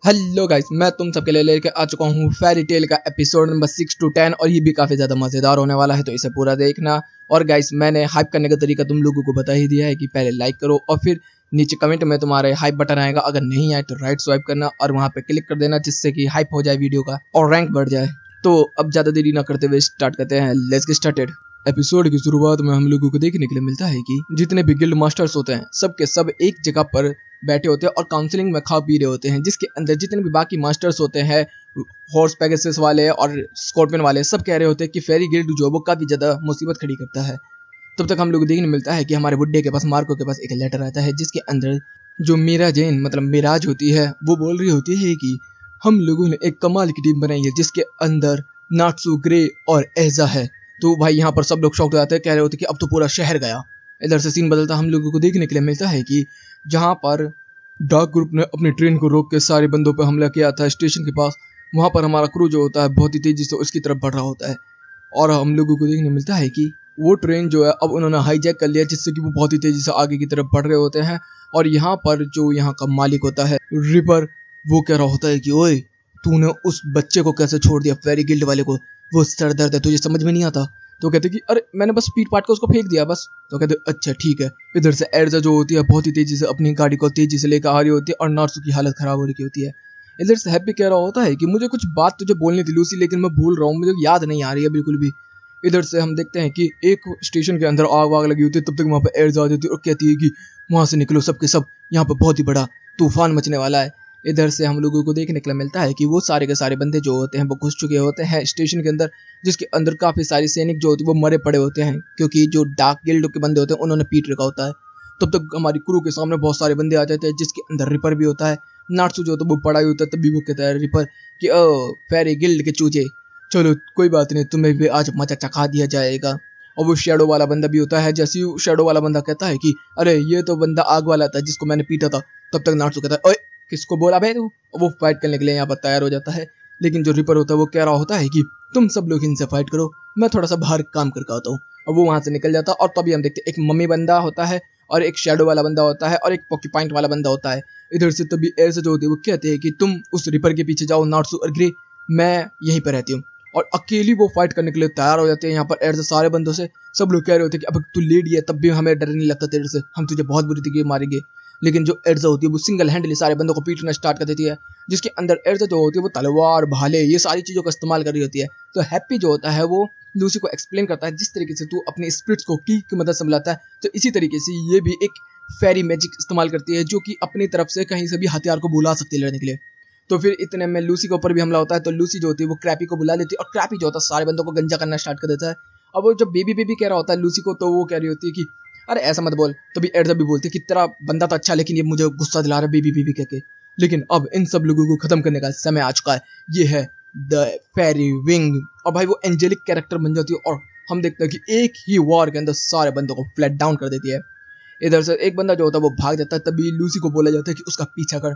Hello guys, मैं तुम सबके लिए लेकर आ चुका हूँ फेरी टेल का एपिसोड नंबर 6 to 10 और ये भी काफ़ी ज़्यादा मज़ेदार होने वाला है, तो इसे पूरा देखना। और गाइस, मैंने हाइप करने का तरीका तुम लोगों को बता ही दिया है कि पहले लाइक करो और फिर नीचे कमेंट में तुम्हारे हाइप बटन आएगा। अगर नहीं आए तो राइट स्वाइप करना और वहाँ पे क्लिक कर देना, जिससे कि हाइप हो जाए वीडियो का और रैंक बढ़ जाए। तो अब ज़्यादा देरी ना करते हुए स्टार्ट करते हैं। Let's get started. एपिसोड की शुरुआत में हम लोगों को देखने के लिए मिलता है कि जितने भी गिल्ड मास्टर्स होते हैं सब के सब एक जगह पर बैठे होते हैं और काउंसलिंग में खा पी रहे होते हैं, जिसके अंदर जितने भी बाकी मास्टर्स होते हैं, हॉर्स पेगासस वाले और स्कॉर्पियन वाले, सब कह रहे होते हैं कि फेरी गिल्ड जो है वो काफ़ी ज़्यादा मुसीबत खड़ी करता है। तब तक हम लोग देखने मिलता है कि हमारे बुड्ढे के पास, मार्को के पास एक लेटर आता है, जिसके अंदर जो मीरा जैन मतलब मिराज होती है वो बोल रही होती है कि हम लोगों ने एक कमाल की टीम बनाई है जिसके अंदर नाट्सू, ग्रे और एजा है। तो भाई यहाँ पर सब लोग शॉक हो जाते हैं, कह रहे होते हैं कि अब तो पूरा शहर गया। इधर से सीन बदलता हम लोगों को देखने के लिए मिलता है कि जहाँ पर डार्क ग्रुप ने अपनी ट्रेन को रोक के सारे बंदों पर हमला किया था स्टेशन के पास, वहाँ पर हमारा क्रू जो होता है बहुत ही तेजी से उसकी तरफ बढ़ रहा होता है। और हम लोगों को देखने मिलता है कि वो ट्रेन जो है अब उन्होंने हाईजैक कर लिया, जिससे कि वो बहुत ही तेजी से आगे की तरफ बढ़ रहे होते हैं। और यहाँ पर जो यहाँ का मालिक होता है रिपर, वो कह रहा होता है कि ओए, तूने उस बच्चे को कैसे छोड़ दिया, फेरी गिल्ड वाले को, वो सर दर्द है, तुझे समझ में नहीं आता। तो कहते कि अरे मैंने बस पीट पाट के उसको फेंक दिया बस। तो कहते अच्छा ठीक है। इधर से एर्जा जो होती है बहुत ही तेजी से अपनी गाड़ी को तेजी से लेकर आ रही होती है और नार्सू की हालत खराब हो रही होती है। इधर से हैप्पी कह रहा होता है कि मुझे कुछ बात तुझे बोलनी थी लूसी, लेकिन मैं भूल रहा हूँ, मुझे याद नहीं आ रही है बिल्कुल भी। इधर से हम देखते हैं कि एक स्टेशन के अंदर आग वाग लगी होती है, तब तक वहाँ पर एर्जा आ जाती है और कहती है कि वहाँ से निकलो सब के सब, यहाँ पर बहुत ही बड़ा तूफान मचने वाला है। इधर से हम लोगों को देखने के लिए मिलता है कि वो सारे के सारे बंदे जो होते हैं वो घुस चुके होते हैं स्टेशन के अंदर, जिसके अंदर काफ़ी सारे सैनिक जो होते हैं वो मरे पड़े होते हैं, क्योंकि जो डार्क गिल्ड के बंदे होते हैं उन्होंने पीट रखा होता है। तब तक हमारी क्रू के सामने बहुत सारे बंदे आ जाते हैं, जिसके अंदर रिपर भी होता है। नाट्सू जो होता है वो पड़ा ही होता है, तभी वो कहता है रिपर कि ओ फेरी गिल्ड के चूजे, चलो कोई बात नहीं, तुम्हें भी आज मजा चखा दिया जाएगा। और वो शेडो वाला बंदा भी होता है। जैसे ही शेडो वाला बंदा कहता है कि अरे ये तो बंदा आग वाला था जिसको मैंने पीटा था, तब तक नाट्सू कहता है ओए किसको बोला भाई तू। वो फाइट करने के लिए यहाँ पर तैयार हो जाता है, लेकिन जो रिपर होता है वो कह रहा होता है कि तुम सब लोग इनसे फाइट करो, मैं थोड़ा सा बाहर काम करके आता हूँ। और वो वहाँ से निकल जाता है और तभी हम देखते हैं एक मम्मी बंदा होता है और एक शेडो वाला बंदा होता है और एक पॉकीपॉइंट वाला बंदा होता है। इधर से तभी ऐसे जो होते हैं वो कहते हैं कि तुम उस रिपर के पीछे जाओ नाट्सू और ग्रे, मैं यहीं पर रहती हूँ। और अकेली वो फाइट करने के लिए तैयार हो जाते हैं यहाँ पर ऐसे सारे बंदों से। सब लोग कह रहे होते हैं कि अब तू लेडी है तब भी हमें डर नहीं लगता तेरे से, हम तुझे बहुत बुरी तरीके मारेंगे। लेकिन जो एर्जा होती है वो सिंगल हैंडली सारे बंदों को पीटना स्टार्ट कर देती है, जिसके अंदर एर्जा जो होती है वो तलवार, भाले, ये सारी चीज़ों का इस्तेमाल कर रही होती है। तो हैप्पी जो होता है वो लूसी को एक्सप्लेन करता है जिस तरीके से तू अपने स्पिरिट्स को की मदद से मिलाता है, तो इसी तरीके से ये भी एक फेरी मैजिक इस्तेमाल करती है, जो कि अपनी तरफ से कहीं से भी हथियार को बुला सकती है लड़ने के लिए। तो फिर इतने में लूसी के ऊपर भी हमला होता है, तो लूसी जो होती है वो क्रैपी को बुला लेती है और क्रैपी जो होता है सारे बंदों को गंजा करना स्टार्ट कर देता है। अब वो जब बेबी बेबी कह रहा होता है लूसी को, तो वो कह रही होती है कि अरे ऐसा मत बोल। तो भी एर्जा भी बोलती है कि तेरा बंदा तो अच्छा, लेकिन ये मुझे गुस्सा दिला रहा है बेबी बेबी कहके। लेकिन अब इन सब लोगों को खत्म करने का समय आ चुका है, ये है द फेरी विंग। और भाई वो एंजेलिक कैरेक्टर बन जाती है और हम देखते हैं कि एक ही वॉर के अंदर सारे बंदों को फ्लैट डाउन कर देती है। इधर से एक बंदा जो होता है वो भाग जाता है, तभी लूसी को बोला जाता है कि उसका पीछा कर।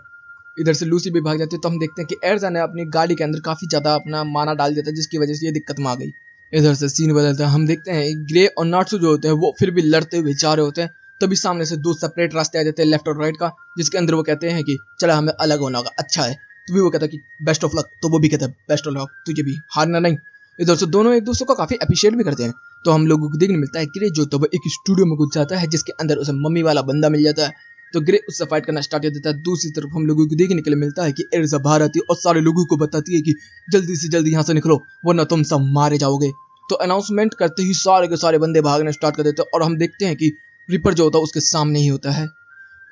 इधर से लूसी भी भाग जाती है, तो हम देखते हैं कि एर्जा ने अपनी गाड़ी के अंदर काफ़ी ज़्यादा अपना माना डाल देता है, जिसकी वजह से ये दिक्कत में आ गई। इधर से सीन बदलता है, हम देखते हैं ग्रे और नाट्सू जो होते हैं वो फिर भी लड़ते हुए जा रहे होते हैं। तभी सामने से दो सेपरेट रास्ते आ जाते हैं, लेफ्ट और राइट का, जिसके अंदर वो कहते हैं कि चला हमें अलग होना होगा, अच्छा है। तभी वो कहता है कि बेस्ट ऑफ लक, तो वो भी कहता है बेस्ट ऑफ लक, तुझे भी हारना नहीं। इधर से दोनों एक दूसरे को काफ़ी अप्रिशिएट भी करते हैं। तो हम लोगों को देखने मिलता है ग्रे जो तो वो एक स्टूडियो में घुस जाता है, जिसके अंदर उसे मम्मी वाला बंदा मिल जाता है। तो ग्रे उससे फाइट करना स्टार्ट कर देता है। दूसरी तरफ हम लोगों को देखने के लिए मिलता है कि एर्जा बाहर आती है और सारे लोगों को बताती है कि जल्दी से जल्दी यहाँ से निकलो वरना तुम सब मारे जाओगे। तो अनाउंसमेंट करते ही सारे के सारे बंदे भागना स्टार्ट कर देते हैं और हम देखते हैं कि रिपर जो होता है उसके सामने ही होता है।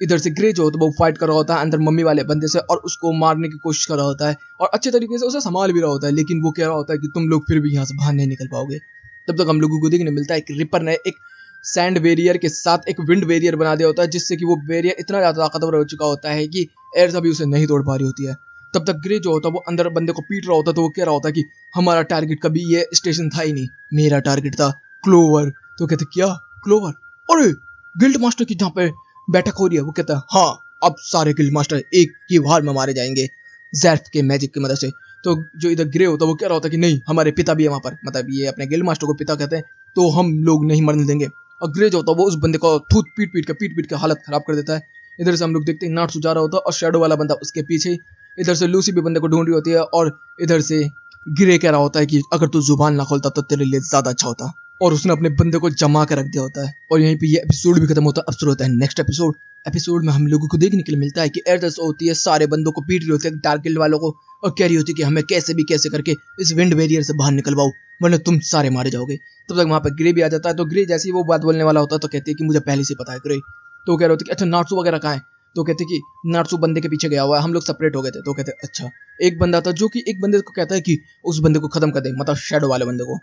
इधर से ग्रे जो होता है वो फाइट कर रहा होता है अंदर मम्मी वाले बंदे से और उसको मारने की कोशिश कर रहा होता है और अच्छे तरीके से उसे संभाल भी रहा होता है, लेकिन वो कह रहा होता है कि तुम लोग फिर भी यहाँ से बाहर नहीं निकल पाओगे। तब तक हम लोगों को देखने मिलता है कि रिपर ने एक सैंड वेरियर के साथ एक विंड वेरियर बना दिया होता है, जिससे कि वो वेरियर इतना ज़्यादा ताकतवर हो चुका होता है कि एर्जा भी उसे नहीं तोड़ पा रही होती है। तब तक ग्रे जो होता है वो अंदर बंदे को पीट रहा होता है, तो वो कह रहा होता है कि हमारा टारगेट कभी ये स्टेशन था ही नहीं, मेरा टारगेट था क्लोवर। तो कहते क्या क्लोवर, अरे गिल्ड मास्टर की जहाँ पे बैठक हो रही है। वो कहता है हाँ, अब सारे गिल्ड मास्टर एक ही वार में मारे जाएंगे ज़ेर्फ के मैजिक की मदद से। तो जो इधर ग्रे होता है वो कह रहा होता है कि नहीं, हमारे पिता भी है वहाँ पर, मतलब ये अपने गिल्ड मास्टर को पिता कहते हैं, तो हम लोग नहीं मरने देंगे। और ग्रे जो होता है वो उस बंदे को पीट पीट के हालत खराब कर देता है। इधर से हम लोग देखते हैं नाट्सू जा रहा होता है और शैडो वाला बंदा उसके पीछे। इधर से लूसी भी बंदे को ढूंढ रही होती है और इधर से गिरे कह रहा होता है कि अगर तू जुबान ना खोलता तो तेरे लिए ज्यादा अच्छा होता, और उसने अपने बंदे को जमा कर रख दिया होता है। और यहीं पे ये एपिसोड भी खत्म होता है। अब शुरू होता है नेक्स्ट एपिसोड। एपिसोड में हम लोगों को देखने के लिए मिलता है कि एर्दस होती है सारे बंदों को पीट रही होती है, डार्क गिल्ड वालों को, और कह रही होती है कि हमें कैसे भी कैसे करके इस विंड बैरियर से बाहर निकलवाओ वरना तुम सारे मारे जाओगे। तब तक वहां पर ग्रे भी आ जाता है। तो ग्रे जैसे ही वो बात बोलने वाला होता है तो कहती है कि मुझे पहले से पता है ग्रे। तो कह रहे होते कि अच्छा नाट्सू वगैरह कहाँ है। तो कहते कि नाट्सू बंदे के पीछे गया हुआ है, हम लोग सेपरेट हो गए थे। तो कहते अच्छा एक बंदा था जो कि एक बंदे को कहता है कि उस बंदे को खत्म कर दे, मतलब शैडो वाले बंदे को।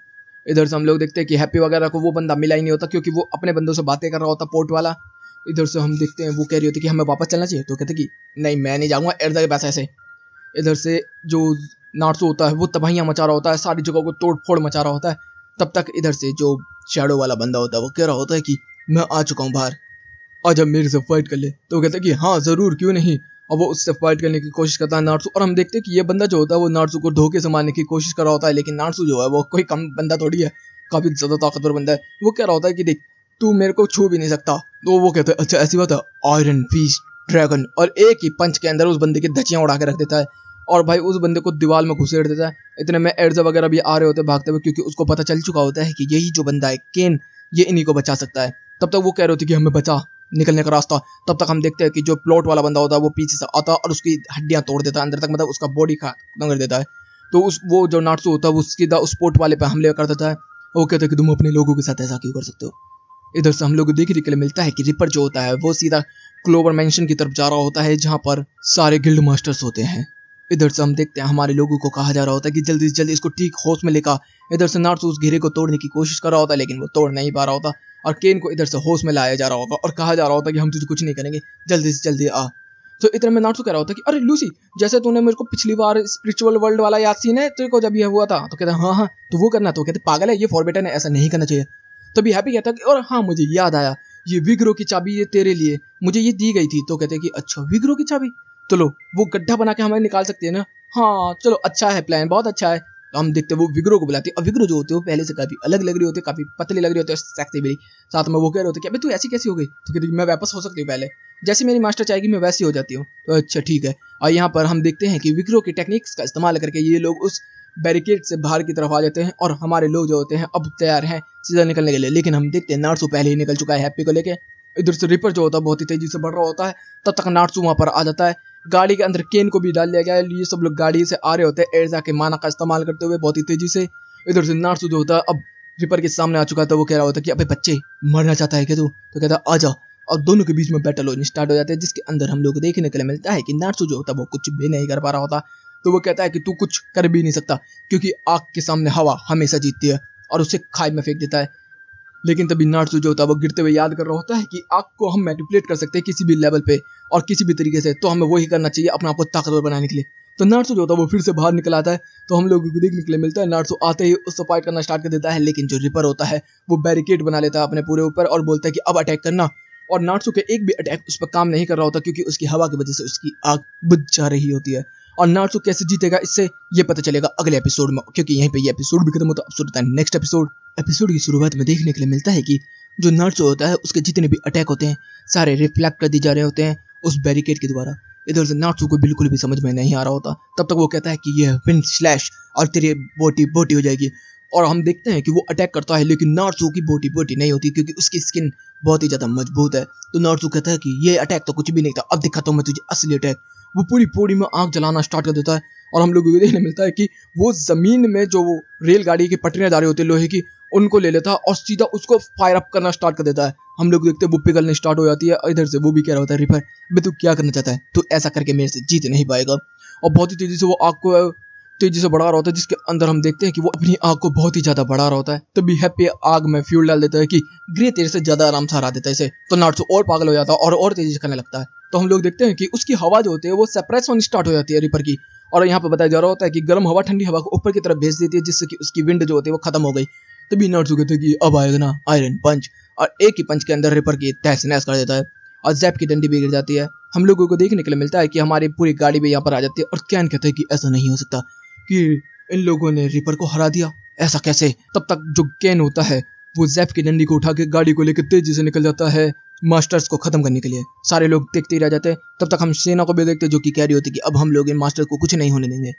इधर से हम लोग देखते हैं कि हैप्पी वगैरह को वो बंदा मिला ही नहीं होता क्योंकि वो अपने बंदों से बातें कर रहा होता पोर्ट वाला। इधर से हम देखते हैं वो कह रही होती कि हमें वापस चलना चाहिए। तो कहते कि नहीं मैं नहीं जाऊंगा एर्दा के पास ऐसे। इधर से जो नाट्सू होता है वो तबाहियां मचा रहा होता है, सारी जगहों को तोड़ फोड़ मचा रहा होता है। तब तक इधर से जो शैडो वाला बंदा होता है वो कह रहा होता है कि मैं आ चुका हूँ बाहर, आज अब मेरे से फाइट कर ले। तो कहता है कि हाँ जरूर क्यों नहीं। और वो उससे फाइट करने की कोशिश करता है नाट्सू, और हम देखते हैं कि ये बंदा जो होता है वो नाट्सू को धोखे से मारने की कोशिश कर रहा होता है। लेकिन नाट्सू जो है वो कोई कम बंदा थोड़ी है, काफी ज्यादा ताकतवर बंदा है। वो कह रहा होता है कि देख तू मेरे को छू भी नहीं सकता। तो वो कहता है अच्छा ऐसी बात है, आयरन फीस्ट ड्रैगन, और एक ही पंच के अंदर उस बंदे की धचियां उड़ा के रख देता है और भाई उस बंदे को दीवार में घुसेड़ देता है। इतने में एर्जा वगैरह भी आ रहे होते भागते हुए क्योंकि उसको पता चल चुका होता है कि यही जो बंदा है केन ये इन्हीं को बचा सकता है। तब तक वो कह रहे होते कि हमें बचा निकलने का रास्ता। तब तक हम देखते हैं कि जो प्लॉट वाला बंदा होता है वो पीछे से आता है और उसकी हड्डियां तोड़ देता है अंदर तक, मतलब उसका बॉडी खत्म कर देता है। तो उस वो जो नाट्सू होता है वो सीधा उस पोर्ट वाले पे हमले कर देता है। वो कहता है कि तुम अपने लोगों के साथ ऐसा क्यों कर सकते हो। इधर से हम लोग को देखने के लिए मिलता है कि रिपर जो होता है वो सीधा क्लोवर मैंशन की तरफ जा रहा होता है जहाँ पर सारे गिल्ड मास्टर्स होते हैं। इधर से हम देखते हैं हमारे लोगों को कहा जा रहा होता है कि जल्दी से जल्दी इसको ठीक होश में लेकर। इधर से नाट्सू उस घेरे को तोड़ने की कोशिश कर रहा होता है लेकिन वो तोड़ नहीं पा रहा होता, और केन को इधर से होश में लाया जा रहा होता और कहा जा रहा होता कि हम तुझे कुछ नहीं करेंगे, जल्दी से जल्दी आ। तो इतने में नाट्सू कह रहा होता कि अरे लूसी, जैसे तूने मेरे को पिछली बार स्पिरिचुअल वर्ल्ड वाला याद सीन है तेरे को जब यह हुआ था। तो कहता हाँ हाँ तो वो करना। तो कहते पागल है ये फॉरबिडन है, ऐसा नहीं करना चाहिए। तभी हैप्पी कहता कि और हाँ मुझे याद आया, ये विग्रो की चाबी ये तेरे लिए, मुझे ये दी गई थी। तो कहते कि अच्छा विग्रो की चाबी, तो लो वो गड्ढा बना के हमें निकाल सकती है ना। हाँ चलो अच्छा है, प्लान बहुत अच्छा है। तो हम देखते हैं वो विग्रो को बुलाती है, और विग्रो जो होते हैं वो पहले से काफी अलग लग रही होती है, काफी पतली लग रही होती है, सेक्सी भी। साथ में वो कह रहे होते कि अबे तू ऐसी कैसी हो गई। तो कहती मैं वापस हो सकती हूँ पहले, जैसे मेरी मास्टर चाहेगी मैं वैसी हो जाती हूँ। तो अच्छा ठीक है। और यहाँ पर हम देखते हैं कि विग्रो की टेक्निक्स का इस्तेमाल करके ये लोग उस बैरिकेड से बाहर की तरफ आ जाते हैं और हमारे लोग जो होते हैं अब तैयार हैं सीधा निकलने के लिए। लेकिन हम देखते हैं नाट्सू पहले ही निकल चुका है हैप्पी को लेके। इधर से रिपर जो होता है बहुत ही तेजी से बढ़ रहा होता है। तब तक नाट्सू वहां पर आ जाता है, गाड़ी के अंदर केन को भी डाल लिया गया है। ये सब लोग गाड़ी से आ रहे होते हैं एर्जा के माना का इस्तेमाल करते हुए बहुत ही तेजी से। इधर से नाट्सू जो होता है अब रिपर के सामने आ चुका था। वो कह रहा होता है कि अबे बच्चे मरना चाहता है क्या तू। तो कहता है आजा, और दोनों के बीच में बैटल होनी स्टार्ट हो जाते हैं जिसके अंदर हम लोग को देखने के लिए मिलता है कि नाट्सू जो होता है वो कुछ भी नहीं कर पा रहा होता। तो वो कहता है कि तू कुछ कर भी नहीं सकता क्योंकि आग के सामने हवा हमेशा जीतती है, और उसे खाई में फेंक देता है। लेकिन तभी नाट्सू जो होता है वो गिरते हुए याद कर रहा होता है कि आग को हम मैनिपुलेट कर सकते हैं किसी भी लेवल पे और किसी भी तरीके से, तो हमें वही करना चाहिए अपने आप को ताकतवर बनाने के लिए। तो नाट्सू जो होता है वो फिर से बाहर निकल आता है। तो हम लोगों को देखने के लिए मिलता है नाट्सू आते ही उससे फाइट करना स्टार्ट कर देता है, लेकिन जो रिपर होता है वो बैरिकेड बना लेता है अपने पूरे ऊपर और बोलता है कि अब अटैक करना। और नाट्सू के एक भी अटैक उस पर काम नहीं कर रहा होता क्योंकि उसकी हवा की वजह से उसकी आग बुझ जा रही होती है। और नाट्सू कैसे जीतेगा इससे ये पता चलेगा अगले एपिसोड में, क्योंकि यहीं पे ये एपिसोड भी खत्म होता है। अब शुरू होता है नेक्स्ट एपिसोड। एपिसोड की शुरुआत में देखने के लिए मिलता है कि जो नाट्सू होता है उसके जितने भी अटैक होते हैं सारे रिफ्लेक्ट कर दिए जा रहे होते हैं उस बैरिकेड के द्वारा। इधर से नाट्सू को बिल्कुल भी समझ में नहीं आ रहा होता। तब तक वो कहता है कि ये विंड स्लैश और तेरी बोटी बोटी हो जाएगी। और हम देखते हैं कि वो अटैक करता है लेकिन नाट्सू की बोटी बोटी नहीं होती क्योंकि उसकी स्किन बहुत ही ज्यादा मजबूत है। तो नाट्सू कहता है कि ये अटैक तो कुछ भी नहीं था, अब दिखाता हूँ मैं तुझे असली अटैक। वो पूरी बॉडी में आग जलाना स्टार्ट कर देता है और हम लोगों को देखने मिलता है कि वो जमीन में जो वो रेलगाड़ी की पटरियां जा रही होती है लोहे की, उनको ले लेता है और सीधा उसको फायर अप करना स्टार्ट कर देता है। हम लोग देखते हैं वो पिघलने स्टार्ट हो जाती है। और इधर से वो भी कह रहा होता है रिपर बे तू क्या करना चाहता है, तू ऐसा करके मेरे से जीत नहीं पाएगा। और बहुत ही तेजी से वो आग को तेजी से बढ़ा रहा होता है जिसके अंदर हम देखते हैं कि वो अपनी आग को बहुत ही ज्यादा बढ़ा रहा होता है। तभी हैप्पी आग में फ्यूल डाल देता है कि ग्रे तेरे से ज्यादा आराम से हरा देता है इसे। तो नाट्सू और पागल हो जाता है और तेजी से करने लगता है। तो हम लोग देखते हैं कि उसकी हवा जो होती है वो सेपरेट होनी स्टार्ट हो जाती है रिपर की। और यहाँ पे बताया जा रहा होता है कि गर्म हवा ठंडी हवा को ऊपर की तरफ भेज देती है जिससे कि उसकी विंड जो होती है वो खत्म हो गई। तभी नाट्सू कहते हैं कि अब आएगा ना आयरन पंच, और एक ही पंच के अंदर रिपर की तहस नहस कर देता है और जैप की डंडी भी गिर जाती है। हम लोगों को देखने के लिए मिलता है कि हमारी पूरी गाड़ी भी यहाँ पर आ जाती है और कैन कहते हैं कि ऐसा नहीं हो सकता कि इन लोगों ने रिपर को हरा दिया, ऐसा कैसे। तब तक जो कैन होता है वो जैप की डंडी को उठा के गाड़ी को लेकर तेजी से निकल जाता है मास्टर्स को खत्म करने के लिए। सारे लोग देखते ही रह जाते हैं। तब तक हम सेना को भी देखते हैं जो कि कह रही होती है कि अब हम लोग इन मास्टर्स को कुछ नहीं होने देंगे।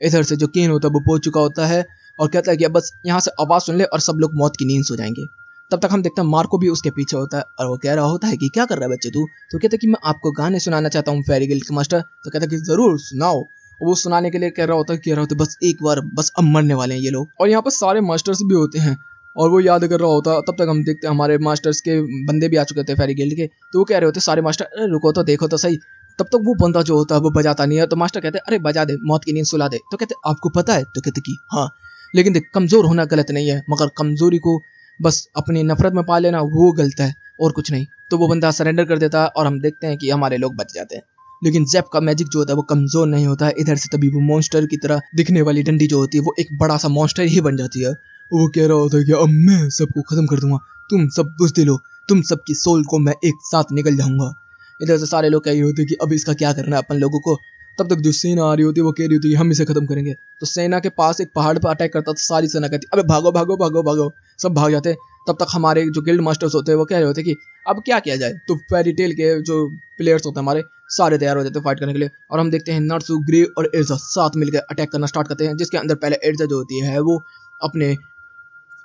इधर से जो केन होता है वो पहुंच चुका होता है और कहता है कि अब बस यहाँ से आवाज़ सुन ले और सब लोग मौत की नींद सो जाएंगे। तब तक हम देखते हैं मार्को भी उसके पीछे होता है और वो कह रहा होता है कि क्या कर रहा है बच्चे तू। तो कहता है कि मैं आपको गाने सुनाना चाहता हूँ फेरी गिल्ड के मास्टर। तो कहता है कि ज़रूर सुनाओ। और वो सुनाने के लिए कह रहा होता है बस एक बार, बस अब मरने वाले हैं ये लोग। और यहाँ पर सारे मास्टर्स भी होते हैं और वो याद कर रहा होता। तब तक हम देखते हैं हमारे मास्टर्स के बंदे भी आ चुके थे फेरी गिल्ड के। तो वो कह रहे होते सारे मास्टर, अरे रुको तो देखो तो सही। तब तक वो बंदा जो होता है वो बजाता नहीं है। तो मास्टर कहते हैं अरे बजा दे, मौत की नींद सुला दे। तो कहते आपको पता है। तो कहते कि हाँ, लेकिन देख कमज़ोर होना गलत नहीं है, मगर कमज़ोरी को बस अपनी नफरत में पा लेना वो गलत है और कुछ नहीं। तो वो बंदा सरेंडर कर देता है और हम देखते हैं कि हमारे लोग बच जाते हैं। लेकिन जैप का मैजिक जो होता है वो कमज़ोर नहीं होता है। इधर से तभी वो मॉन्स्टर की तरह दिखने वाली डंडी जो होती है वो एक बड़ा सा मॉन्स्टर ही बन जाती है। वो कह रहा होता है कि अब मैं सबको ख़त्म कर दूंगा, तुम सब बुझदिल हो, तुम सबकी सोल को मैं एक साथ निकल जाऊंगा। इधर से सारे लोग कह रहे होते हैं कि अब इसका क्या करना है अपन लोगों को। तब तक जो सेना आ रही होती है वो कह रही होती है हम इसे खत्म करेंगे। तो सेना के पास एक पहाड़ पर अटैक करता तो सारी सेना कहती अबे भागो भागो भागो भागो। सब भाग जाते। तब तक हमारे जो गिल्ड मास्टर्स होते हैं वो कह रहे होते हैं कि अब क्या किया जाए। तो फेरी टेल के जो प्लेयर्स होते हैं हमारे सारे तैयार हो जाते हैं फाइट करने के लिए। और हम देखते हैं नार्सू, ग्रे और एर्जा साथ मिलकर अटैक करना स्टार्ट करते हैं। जिसके अंदर पहले एर्जा जो होती है वो अपने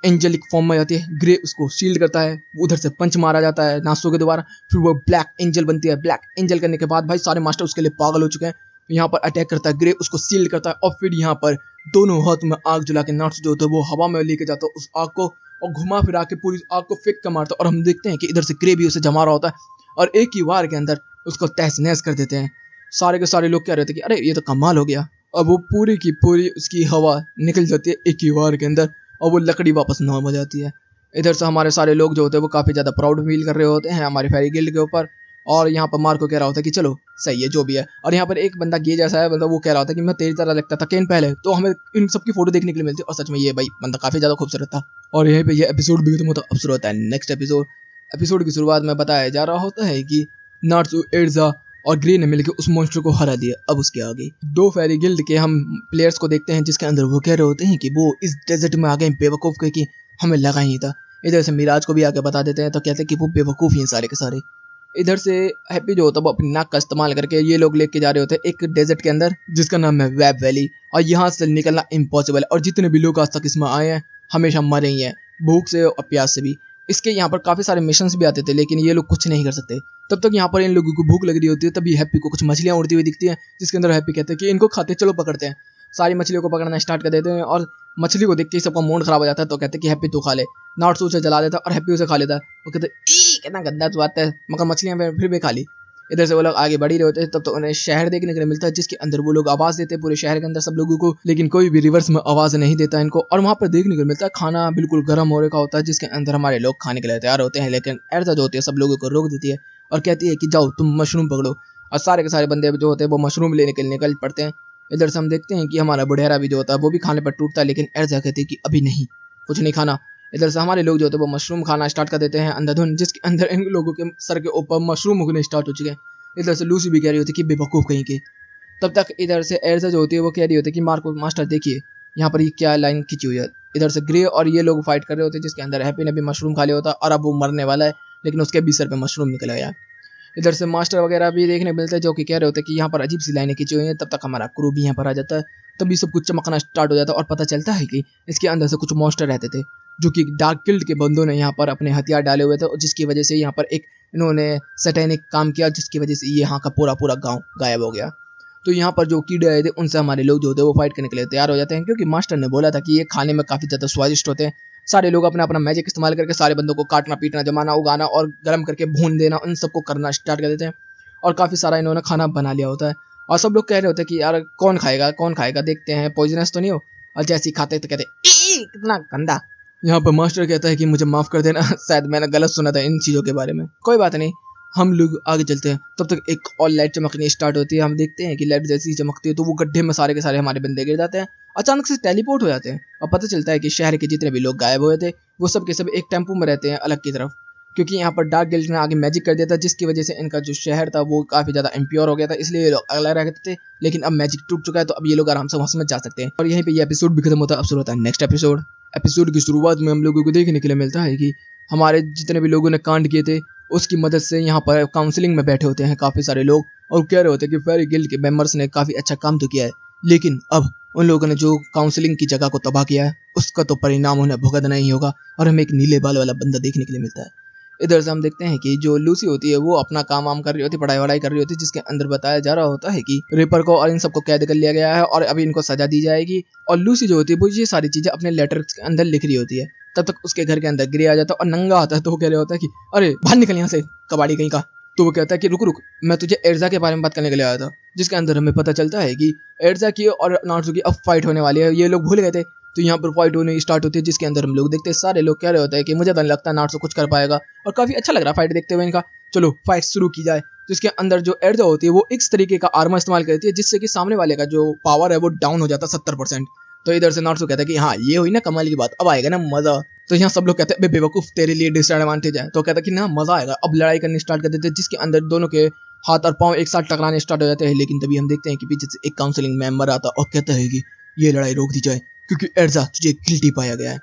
एंजेलिक फॉर्म में जाती है। ग्रे उसको शील्ड करता है, उधर से पंच मारा जाता है नासो के द्वारा। फिर वो ब्लैक एंजल बनती है। ब्लैक एंजल करने के बाद भाई सारे मास्टर उसके लिए पागल हो चुके हैं। यहाँ पर अटैक करता है ग्रे, उसको शील्ड करता है और फिर यहाँ पर दोनों हाथ में आग जला के नाट्स जो होता है वो हवा में लेके जाता है उस आग को और घुमा फिरा के पूरी आग को फेंक कर मारता है। और हम देखते हैं कि इधर से ग्रे भी उसे जमा रहा होता है और एक ही वार के अंदर उसको तहस नहस कर देते हैं। सारे के सारे लोग कह रहे थे कि अरे ये तो कमाल हो गया। अब वो पूरी की पूरी उसकी हवा निकल जाती है एक ही वार के अंदर और वो लकड़ी वापस नॉर्मल जाती है। इधर से हमारे सारे लोग जो होते हैं वो काफ़ी ज़्यादा प्राउड फील कर रहे होते हैं हमारे फेरी गिल्ड के ऊपर। और यहाँ पर मार्को कह रहा होता है कि चलो सही है जो भी है। और यहाँ पर एक बंदा गे जैसा है, मतलब वो कह रहा होता है कि मैं तेरी तरह लगता था केन पहले, तो हमें इन सबकी फोटो देखने के लिए मिलती है। और सच में ये भाई बंदा काफ़ी ज़्यादा खूबसूरत था। और यहीं पे ये एपिसोड भी खत्म होता है। अब शुरू होता है नेक्स्ट एपिसोड की शुरुआत में बताया जा रहा होता है कि नार्सू, एर्जा और ग्रे ने मिलकर उस मॉन्स्टर को हरा दिया। अब उसके आगे दो फेरी गिल्ड के हम प्लेयर्स को देखते हैं जिसके अंदर वो कह रहे होते हैं कि वो इस डेजर्ट में आ गए बेवकूफ़ क्योंकि हमें लगा ही नहीं था। इधर से मिराज को भी आके बता देते हैं तो कहते हैं कि वो बेवकूफ़ ही हैं सारे के सारे। इधर से हैप्पी जो होता है वो अपनी नाक का इस्तेमाल करके ये लोग लेके जा रहे होते हैं एक डेजर्ट के अंदर जिसका नाम है वेब वैली। और यहाँ से निकलना इम्पॉसिबल है और जितने भी लोग आज तक इसमें आए हैं हमेशा मरे ही हैं, भूख से और प्यास से भी। इसके यहाँ पर काफ़ी सारे मिशंस भी आते थे लेकिन ये लोग कुछ नहीं कर सकते। तब तक यहाँ पर इन लोगों को भूख लग रही होती है। तभी हैप्पी को कुछ मछलियाँ उड़ती हुई दिखती हैं जिसके अंदर हैप्पी कहते हैं कि इनको खाते, चलो पकड़ते हैं। सारी मछलियों को पकड़ना स्टार्ट कर देते हैं और मछली को देख के सबका मूड खराब हो जाता है। तो कहते हैं कि हैप्पी तू खा ले। नाट्सू उसे जला देता है और हैप्पी उसे खा लेता है। वो कहते हैं कितना गंदा तू आता है, मगर मछलियाँ फिर भी खा ली। इधर से वो लोग आगे बढ़ ही रहे होते हैं। तब तो उन्हें शहर देखने के लिए मिलता है जिसके अंदर वो लोग आवाज़ देते हैं पूरे शहर के अंदर सब लोगों को, लेकिन कोई भी रिवर्स में आवाज़ नहीं देता इनको। और वहाँ पर देखने को मिलता है खाना बिल्कुल गर्म हो रखा होता है जिसके अंदर हमारे लोग खाने के लिए तैयार होते हैं। लेकिन एर्जा जो होती है सब लोगों को रोक देती है और कहती है कि जाओ तुम मशरूम पकड़ो। और सारे के सारे बंदे जो होते हैं वो मशरूम लेने के लिए निकल पड़ते हैं। इधर से हम देखते हैं कि हमारा बुढ़ेरा भी जो होता है वो भी खाने पर टूटता है लेकिन एर्जा कहती है कि अभी नहीं, कुछ नहीं खाना। इधर से हमारे लोग जो होते हैं वो मशरूम खाना स्टार्ट कर देते हैं अंधाधुन, जिसके अंदर इन लोगों के सर के ऊपर मशरूम उगने स्टार्ट हो चुके हैं। इधर से लूसी भी कह रही होती है कि बेवकूफ़ कहीं के। तब तक इधर से एर्जा जो होती है वो कह रही होती है कि मार्को मास्टर देखिए यहाँ पर ये क्या लाइन खींची हुई है। इधर से ग्रे और ये लोग फाइट कर रहे होते हैं जिसके अंदर हैप्पी ने भी मशरूम खा लिया होता है और अब वो मरने वाला है लेकिन उसके भी सर पे मशरूम निकल गया। इधर से मास्टर वगैरह भी देखने मिलते हैं जो कि कह रहे होते हैं कि यहाँ पर अजीब सी लाइनें खींची हुई हैं। तब तक हमारा क्रू भी यहाँ पर आ जाता है। तभी सब कुछ चमकना स्टार्ट हो जाता है और पता चलता है कि इसके अंदर से कुछ मॉन्स्टर रहते थे जो कि डार्क गिल्ड के बंदों ने यहाँ पर अपने हथियार डाले हुए थे और जिसकी वजह से यहाँ पर एक इन्होंने सैटेनिक काम किया जिसकी वजह से ये यहाँ का पूरा पूरा गाँव गायब हो गया। तो यहाँ पर जो कीड़े आए थे उनसे हमारे लोग जो होते हैं वो फाइट करने के लिए तैयार हो जाते हैं क्योंकि मास्टर ने बोला था कि ये खाने में काफ़ी ज़्यादा स्वादिष्ट होते हैं। सारे लोग अपना अपना मैजिक इस्तेमाल करके सारे बंदों को काटना, पीटना, जमाना, उगाना और गर्म करके भून देना, उन सबको करना स्टार्ट कर देते हैं। और काफ़ी सारा इन्होंने खाना बना लिया होता है और सब लोग कह रहे होते हैं कि यार कौन खाएगा देखते हैं, पॉइजनस तो नहीं हो। और जैसे ही खाते तो कहते कितना गंदा। यहाँ पर मास्टर कहता है कि मुझे माफ़ कर देना, शायद मैंने गलत सुना था इन चीज़ों के बारे में, कोई बात नहीं, हम लोग आगे चलते हैं। तब तक एक और लाइट चमकनी स्टार्ट होती है। हम देखते हैं कि लाइट जैसी ही चमकती है तो वो गड्ढे में सारे के सारे हमारे बंदे गिर जाते हैं, अचानक से टेलीपोर्ट हो जाते हैं और पता चलता है कि शहर के जितने भी लोग गायब हुए थे वो सब के सब एक टेम्पो में रहते हैं अलग की तरफ। क्योंकि यहाँ पर डार्क गिल्ड ने आगे मैजिक कर दिया था, जिसकी वजह से इनका जो शहर था वो काफी ज्यादा इम्प्योर हो गया था, इसलिए ये लोग अलग रहते थे। लेकिन अब मैजिक टूट चुका है, तो अब ये लोग आराम से वहां समझ जा सकते हैं। और यहीं पे ये एपिसोड भी खत्म होता है। अब शुरू होता है नेक्स्ट एपिसोड। एपिसोड की शुरुआत में हम लोगों को देखने के लिए मिलता है कि हमारे जितने भी लोगों ने कांड किए थे उसकी मदद से यहाँ पर काउंसलिंग में बैठे होते हैं काफी सारे लोग, और कह रहे होते हैं कि फेरी गिल्ड के मेंबर्स ने काफी अच्छा काम तो किया है, लेकिन अब उन लोगों ने जो काउंसलिंग की जगह को तबाह किया है उसका तो परिणाम उन्हें भुगतना ही होगा। और हमें एक नीले बाल वाला बंदा देखने के लिए मिलता है। इधर से हम देखते हैं कि जो लूसी होती है वो अपना काम वाम कर रही होती है, पढ़ाई वढ़ाई कर रही होती है, जिसके अंदर बताया जा रहा होता है कि रेपर को और इन सबको कैद कर लिया गया है और अभी इनको सजा दी जाएगी। और लूसी जो होती है वो ये सारी चीजें अपने लेटर के अंदर लिख रही होती है। तब तक उसके घर के अंदर गिरे आ जाता है और नंगा आता है, तो वो कह रहा होता है कि अरे बाहर निकल यहाँ से कबाड़ी कहीं का। तो वो कहता है कि रुक रुक, मैं तुझे एर्जा के बारे में बात करने के लिए आया था। जिसके अंदर हमें पता चलता है कि एर्जा की और नारुतो की अब फाइट होने वाली है। ये लोग भूल गए थे, तो यहाँ पर फाइट होने स्टार्ट होती है, जिसके अंदर हम लोग देखते हैं सारे लोग कह रहे होते हैं कि मुझे तो नहीं लगता नारुतो कुछ कर पाएगा। और काफी अच्छा लग रहा है फाइट देखते हुए इनका। चलो फाइट शुरू की जाए। जिसके अंदर जो एर्जा होती है वो इस तरीके का आर्मर इस्तेमाल करती है जिससे कि सामने वाले का जो पावर है वो डाउन हो जाता है 70%। तो इधर से नारुतो कहता है कि हाँ ये हुई ना कमाल की बात, अब आएगा ना मजा। तो यहाँ सब लोग कहते हैं बेवकूफ तेरे लिए डिसएडवांटेज है। तो कहता है कि ना मजा आएगा। अब लड़ाई करनी स्टार्ट कर देते हैं, जिसके अंदर दोनों के हाथ और पांव एक साथ टकराने स्टार्ट हो जाते हैं। लेकिन तभी हम देखते हैं कि पीछे से एक काउंसलिंग मेंबर आता और कहता है कि ये लड़ाई रोक दी जाए क्योंकि एर्जा तुझे गिल्टी पाया गया है।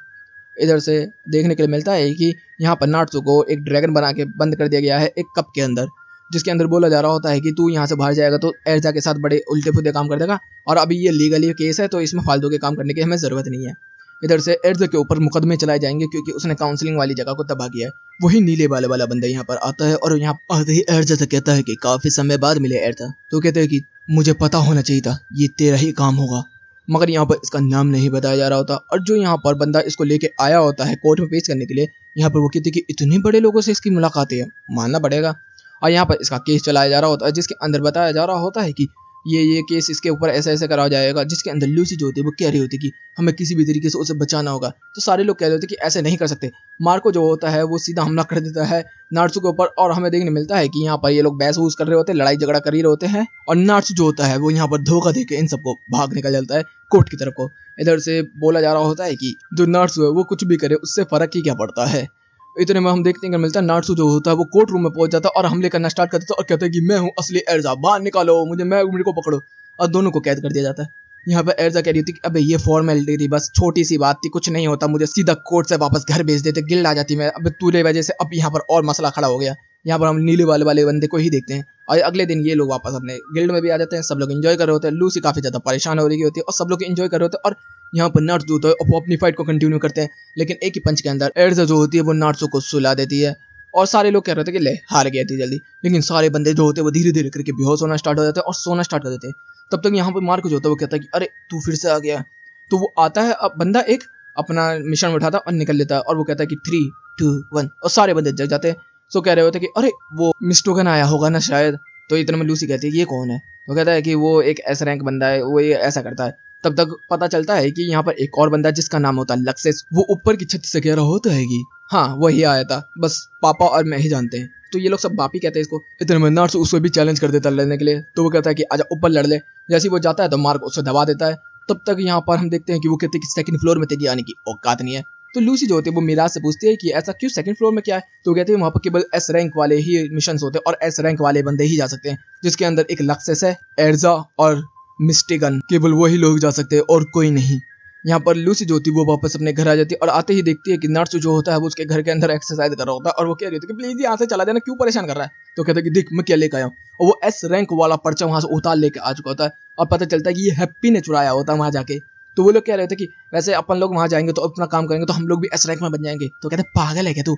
इधर से देखने के लिए मिलता है कि यहाँ पर नारुतो को एक ड्रैगन बना के बंद कर दिया गया है एक कप के अंदर, जिसके अंदर बोला जा रहा होता है कि तू यहाँ से बाहर जाएगा तो एर्जा के साथ बड़े उल्टे फुल्टे काम कर देगा, और अभी ये लीगली केस है तो इसमें फालतू के काम करने की हमें जरूरत नहीं है। इधर से एर्जा के ऊपर मुकदमे चलाए जाएंगे क्योंकि उसने काउंसलिंग वाली जगह को तबाह किया है। वही नीले बाले वाला बंदा यहाँ पर आता है और यहाँ आते ही एर्जा से कहता है कि काफी समय बाद मिले एर्जा। तो कहते हैं कि मुझे पता होना चाहिए था ये तेरा ही काम होगा, मगर यहाँ पर इसका नाम नहीं बताया जा रहा होता। और जो यहाँ पर बंदा इसको लेके आया होता है कोर्ट में पेश करने के लिए, यहाँ पर वो कहते कि इतने बड़े लोगों से इसकी मुलाकात है, मानना पड़ेगा। और यहाँ पर इसका केस चलाया जा रहा होता है, जिसके अंदर बताया जा रहा होता है कि ये केस इसके ऊपर ऐसा ऐसा करा जाएगा। जिसके अंदर लूसी जो होती है वो कह रही होती है कि हमें किसी भी तरीके से उसे बचाना होगा। तो सारे लोग कह रहे होते हैं कि ऐसे नहीं कर सकते। मार्को जो होता है वो सीधा हमला कर देता है नारुतो के ऊपर, और हमें देखने मिलता है कि यहाँ पर ये लोग बहस वूस कर रहे होते हैं, लड़ाई झगड़ा कर रहे होते हैं, और नारुतो जो होता है वो यहाँ पर धोखा देके इन सबको भाग निकल जाता है कोर्ट की तरफ को। इधर से बोला जा रहा होता है कि जो नारुतो है वो कुछ भी करे उससे फर्क ही क्या पड़ता है। इतने में हम देखने को मिलता है नारुतो जो होता है वो कोर्ट रूम में पहुंच जाता है और हमले करना स्टार्ट कर देता है और कहता है कि मैं हूँ असली एर्जा, बाहर निकालो मुझे, मेरे को पकड़ो। और दोनों को कैद कर दिया जाता है। यहाँ पर एर्जा कह रही थी कि अबे ये फॉर्मेलिटी थी, बस छोटी सी बात थी, कुछ नहीं होता, मुझे सीधा कोर्ट से वापस घर भेज देते, गिल्ड आ जाती मैं, अब तूने वजह से अब यहाँ पर और मसला खड़ा हो गया। यहाँ पर हम नीले वाले बंदे को ही देखते हैं और अगले दिन ये लोग वापस अपने गिल्ड में भी आ जाते हैं। सब लोग एंजॉय कर रहे होते हैं। लूसी काफी ज्यादा परेशान हो रही होती है और सब लोग एंजॉय कर रहे होते हैं। और यहाँ पर नारुतो होता है वो अपनी फाइट को कंटिन्यू करते हैं, लेकिन एक ही पंच के अंदर एर्जा जो होती है वो नारुतो को सुला देती है। और सारे लोग कह रहे थे कि ले हार गया थी जल्दी, लेकिन सारे बंदे जो होते हैं वो धीरे धीरे करके बेहोश होना स्टार्ट हो जाते हैं और सोना स्टार्ट कर देते हैं। तब तक यहाँ पर मार्को जो होता है वो कहता है कि अरे तू फिर से आ गया। तो वो आता है, अब बंदा एक अपना मिशन उठाता है और निकल लेता है और वो कहता है कि 3, 2, 1 और सारे बंदे जग जाते हैं। सो कह रहे होते कि अरे वो मिस्टोगन आया होगा ना शायद। तो इतने में लूसी कहती है ये कौन है। वो कहता है कि वो एक एस रैंक बंदा है, वो ये ऐसा करता है। तब तक पता चलता है कि यहाँ पर एक और बंदा जिसका नाम होता है लक्सेस, वो ऊपर की छत से कह रहा होता है कि हाँ वही आया था, बस पापा और मैं ही जानते हैं। तो ये लोग सब बाप ही कहते हैं इसको। इतने में नारुतो उसको भी चैलेंज कर देता है लड़ने के लिए। तो वो कहता है कि आजा ऊपर लड़ ले। जैसे ही वो जाता है तो मार्क उसको दबा देता है। तब तक यहाँ पर हम देखते हैं कि वो कहते हैं कि सेकंड फ्लोर में तेरी आने की औकात नहीं है। तो लूसी जो होती है वो मिराज से पूछती है कि ऐसा क्यों, सेकंड फ्लोर में क्या है। तो कहते हैं वहाँ पर केवल एस रैंक वाले ही मिशन होते हैं और एस रैंक वाले बंदे ही जा सकते हैं, जिसके अंदर एक लक्सेस है, एर्जा और मिस्टेगन, केवल वही लोग जा सकते हैं और कोई नहीं। यहाँ पर लूसी जो होती है वो वापस अपने घर आ जाती है और आते ही देखती है कि नारुतो जो होता है वो उसके घर के अंदर एक्सरसाइज कर रहा होता है और वो कह रही होती है कि प्लीज यहाँ से चला जाना, क्यों परेशान कर रहा है। तो कहता है कि देख मैं क्या लेकर आया हूँ, और वो एस रैंक वाला पर्चा वहां से उतार लेके आ चुका होता है और पता चलता है कि ये हैप्पी ने चुराया होता है वहां जाके। तो वो लोग कह रहे थे कि वैसे अपन लोग वहां जाएंगे तो अपना काम करेंगे तो हम लोग भी एस रैंक में बन जाएंगे। तो कहते पागल है क्या तू।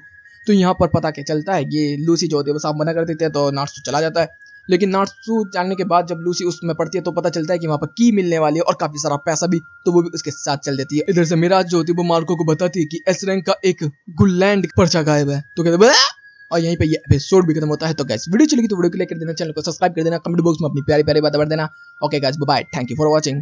तो यहाँ पर पता क्या चलता है कि लूसी जो होती है वो साफ मना कर देते हैं, तो नारुतो चला जाता है। लेकिन नारुतो जानने के बाद जब लूसी उसमें पड़ती है तो पता चलता है कि वहाँ पर की मिलने वाली है और काफी सारा पैसा भी, तो वो भी उसके साथ चल देती है। इधर से मिराज जो होती है वो मार्को को बताती है कि एस रैंक का एक गुललैंड पर्चा गायब है। तो कहते और यहीं पे ये एपिसोड भी खत्म होता है। तो गाइस वीडियो चलेगी तो वीडियो को लाइक कर देना, चैनल को सब्सक्राइब कर देना, कमेंट बॉक्स में अपनी प्यारी प्यारी बातें बढ़ देना। Okay guys bye bye, thank you for watching.